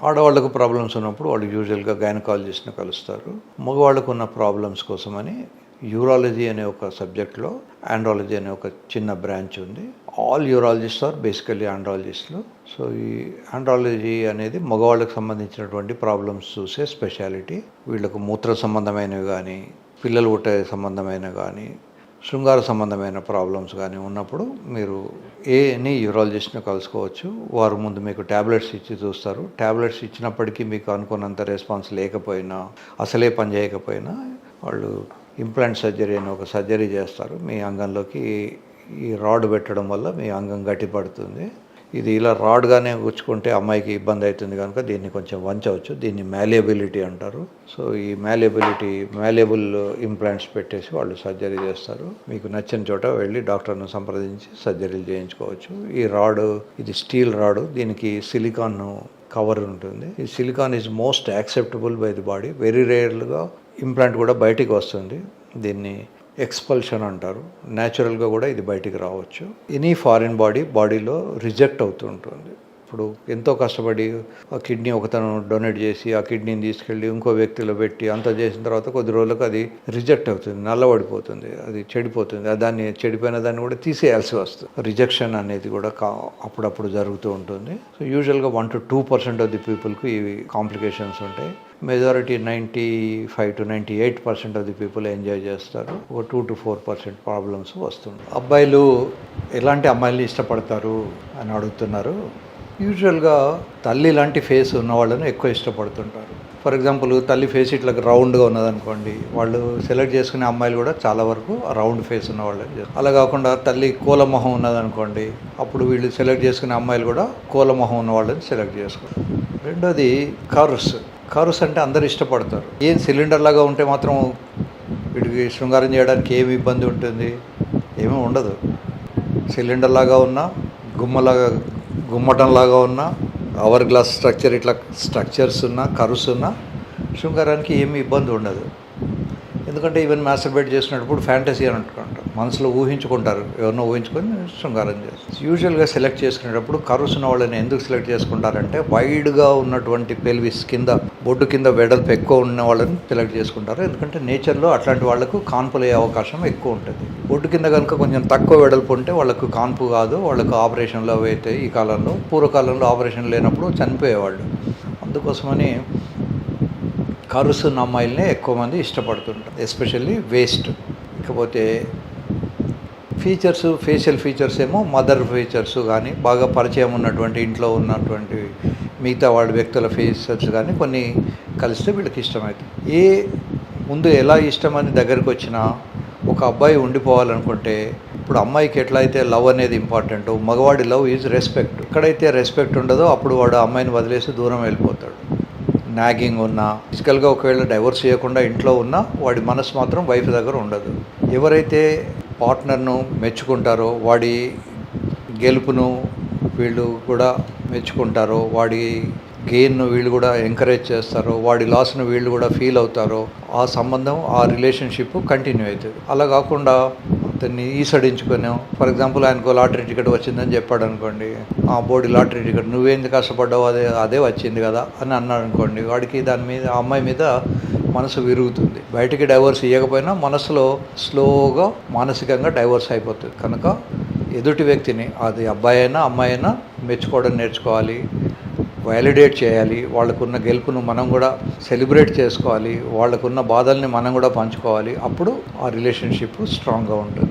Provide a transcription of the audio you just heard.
ఆడవాళ్ళకు ప్రాబ్లమ్స్ ఉన్నప్పుడు వాళ్ళు యూజువల్గా గైనకాలజిస్ట్ని కలుస్తారు. మగవాళ్ళకు ఉన్న ప్రాబ్లమ్స్ కోసమని యూరాలజీ అనే ఒక సబ్జెక్ట్లో ఆండ్రాలజీ అనే ఒక చిన్న బ్రాంచ్ ఉంది. ఆల్ యూరాలజిస్ట్ ఆర్ బేసికల్లీ ఆండ్రాలజిస్టులు. సో ఈ ఆండ్రాలజీ అనేది మగవాళ్ళకు సంబంధించినటువంటి ప్రాబ్లమ్స్ చూసే స్పెషాలిటీ. వీళ్ళకు మూత్ర సంబంధమైనవి కానీ, పిల్లలు పుట్టే సంబంధమైన కానీ, శృంగార సంబంధమైన ప్రాబ్లమ్స్ కానీ ఉన్నప్పుడు మీరు ఎనీ యూరాలజిస్ట్ని కలుసుకోవచ్చు. వారు ముందు మీకు ట్యాబ్లెట్స్ ఇచ్చి చూస్తారు. ట్యాబ్లెట్స్ ఇచ్చినప్పటికీ మీకు అనుకున్నంత రెస్పాన్స్ లేకపోయినా, అసలే పని చేయకపోయినా వాళ్ళు ఇంప్లాంట్ సర్జరీ అని ఒక సర్జరీ చేస్తారు. మీ అంగంలోకి ఈ రాడ్ పెట్టడం వల్ల మీ అంగం గట్టిపడుతుంది. ఇది ఇలా రాడ్గానే గుచ్చుకుంటే అమ్మాయికి ఇబ్బంది అవుతుంది కనుక దీన్ని కొంచెం వంచవచ్చు. దీన్ని మ్యాలియబిలిటీ అంటారు. సో ఈ మ్యాలియబుల్ ఇంప్లాంట్స్ పెట్టేసి వాళ్ళు సర్జరీ చేస్తారు. మీకు నచ్చిన చోట వెళ్ళి డాక్టర్ను సంప్రదించి సర్జరీలు చేయించుకోవచ్చు. ఈ రాడ్ ఇది స్టీల్ రాడ్, దీనికి సిలికాన్ కవర్ ఉంటుంది. ఈ silicon is most acceptable by the body. Very రేర్గా ఇంప్లాంట్ కూడా బయటికి వస్తుంది. దీన్ని ఎక్స్పల్షన్ అంటారు. న్యాచురల్గా కూడా ఇది బయటికి రావచ్చు. ఎనీ ఫారిన్ బాడీలో రిజెక్ట్ అవుతూ ఉంటుంది. ఇప్పుడు ఎంతో కష్టపడి ఆ కిడ్నీ ఒకతను డొనేట్ చేసి ఆ కిడ్నీని తీసుకెళ్ళి ఇంకో వ్యక్తిలో పెట్టి అంత చేసిన తర్వాత కొద్ది రోజులకు అది రిజెక్ట్ అవుతుంది, నల్లబడిపోతుంది, అది చెడిపోతుంది. దాన్ని చెడిపోయిన దాన్ని కూడా తీసేయాల్సి వస్తుంది. రిజెక్షన్ అనేది కూడా అప్పుడప్పుడు జరుగుతూ ఉంటుంది. సో యూజువల్గా 1 to 2% ఆఫ్ ది పీపుల్కి ఇవి కాంప్లికేషన్స్ ఉంటాయి. Majority 95 to 98% of the people enjoy చేస్తారు. ఒక 2 to 4% ప్రాబ్లమ్స్ వస్తుంది. అబ్బాయిలు ఎలాంటి అమ్మాయిల్ని ఇష్టపడతారు అని అడుగుతున్నారు. యూజువల్గా తల్లి లాంటి ఫేస్ ఉన్న వాళ్ళని ఎక్కువ ఇష్టపడుతుంటారు. ఫర్ ఎగ్జాంపుల్ తల్లి ఫేస్ ఇట్లా రౌండ్గా ఉన్నదనుకోండి, వాళ్ళు సెలెక్ట్ చేసుకునే అమ్మాయిలు కూడా చాలా వరకు రౌండ్ ఫేస్ ఉన్న వాళ్ళని. అలా కాకుండా తల్లి కోలమొహం ఉన్నదనుకోండి, అప్పుడు వీళ్ళు సెలెక్ట్ చేసుకునే అమ్మాయిలు కూడా కోలమొహం ఉన్న వాళ్ళని సెలెక్ట్ చేసుకుంటారు. రెండోది కరుస్ అంటే అందరు ఇష్టపడతారు. ఏం సిలిండర్ లాగా ఉంటే మాత్రం వీడికి శృంగారం చేయడానికి ఏమి ఇబ్బంది ఉంటుంది? ఏమీ ఉండదు. సిలిండర్ లాగా ఉన్నా, గుమ్మటంలాగా ఉన్న, అవర్ గ్లాస్ స్ట్రక్చర్ ఇట్లా స్ట్రక్చర్స్ ఉన్న, కరుస్ ఉన్న శృంగారానికి ఏమీ ఇబ్బంది ఉండదు. ఎందుకంటే ఈవెన్ మాస్టర్బేట్ చేసినప్పుడు ఫ్యాంటసీ అని అంటుకుంటారు. మనసులో ఊహించుకుంటారు, ఎవరినో ఊహించుకొని శృంగారం చేస్తారు. యూజువల్గా సెలెక్ట్ చేసుకునేటప్పుడు కరుస్ ఉన్న వాళ్ళని ఎందుకు సెలెక్ట్ చేసుకుంటారంటే వైడ్గా ఉన్నటువంటి పెల్విస్ కింద, బొడ్డు కింద వెడల్పు ఎక్కువ ఉన్న వాళ్ళని సెలెక్ట్ చేసుకుంటారు. ఎందుకంటే నేచర్లో అట్లాంటి వాళ్ళకు కాన్పులు అయ్యే అవకాశం ఎక్కువ ఉంటుంది. బొడ్డు కింద కనుక కొంచెం తక్కువ వెడల్పు ఉంటే వాళ్ళకు కాన్పు కాదు, వాళ్ళకు ఆపరేషన్లు అవి అయితే ఈ కాలంలో. పూర్వకాలంలో ఆపరేషన్ లేనప్పుడు చనిపోయేవాళ్ళు. అందుకోసమని కరుస్ ఉన్న అమ్మాయిలనే ఎక్కువ మంది ఇష్టపడుతుంటారు, ఎస్పెషల్లీ వేస్ట్. ఇకపోతే ఫేషియల్ ఫీచర్స్ ఏమో మదర్ ఫీచర్స్ కానీ, బాగా పరిచయం ఉన్నటువంటి ఇంట్లో ఉన్నటువంటి మిగతా వాళ్ళ వ్యక్తుల ఫీచర్స్ కానీ కొన్ని కలిస్తే వీళ్ళకి ఇష్టమవుతుంది. ముందు ఎలా ఇష్టమని దగ్గరికి వచ్చినా ఒక అబ్బాయి ఉండిపోవాలనుకుంటే, ఇప్పుడు అమ్మాయికి ఎట్లయితే లవ్ అనేది ఇంపార్టెంట్, మగవాడి లవ్ ఈజ్ రెస్పెక్ట్. ఎక్కడైతే రెస్పెక్ట్ ఉండదో అప్పుడు వాడు అమ్మాయిని వదిలేసి దూరం వెళ్ళిపోతాడు. నాగింగ్ ఉన్నా, ఫిజికల్గా ఒకవేళ డైవర్స్ చేయకుండా ఇంట్లో ఉన్నా వాడి మనసు మాత్రం వైఫ్ దగ్గర ఉండదు. ఎవరైతే పార్ట్నర్ను మెచ్చుకుంటారో, వాడి గెలుపును వీళ్ళు కూడా మెచ్చుకుంటారో, వాడి గెయిన్ను వీళ్ళు కూడా ఎంకరేజ్ చేస్తారో, వాడి లాస్ను వీళ్ళు కూడా ఫీల్ అవుతారో, ఆ సంబంధం, ఆ రిలేషన్షిప్ కంటిన్యూ అవుతుంది. అలా కాకుండా అతన్ని ఈసడించుకొని, ఫర్ ఎగ్జాంపుల్ ఆయనకు లాటరీ టికెట్ వచ్చిందని చెప్పాడు అనుకోండి, ఆ బోర్డు లాటరీ టికెట్ నువ్వేంది కష్టపడ్డావు, అదే వచ్చింది కదా అని అన్నాడు అనుకోండి, వాడికి దాని మీద, ఆ అమ్మాయి మీద మనసు విరుగుతుంది. బయటికి డైవర్స్ ఇవ్వకపోయినా మనసులో స్లోగా మానసికంగా డైవర్స్ అయిపోతుంది. కనుక ఎదుటి వ్యక్తిని, అది అబ్బాయి అయినా అమ్మాయి అయినా, మెచ్చుకోవడం నేర్చుకోవాలి, వ్యాలిడేట్ చేయాలి. వాళ్ళకున్న గెలుపును మనం కూడా సెలబ్రేట్ చేసుకోవాలి, వాళ్ళకున్న బాధల్ని మనం కూడా పంచుకోవాలి. అప్పుడు ఆ రిలేషన్షిప్ స్ట్రాంగ్గా ఉంటుంది.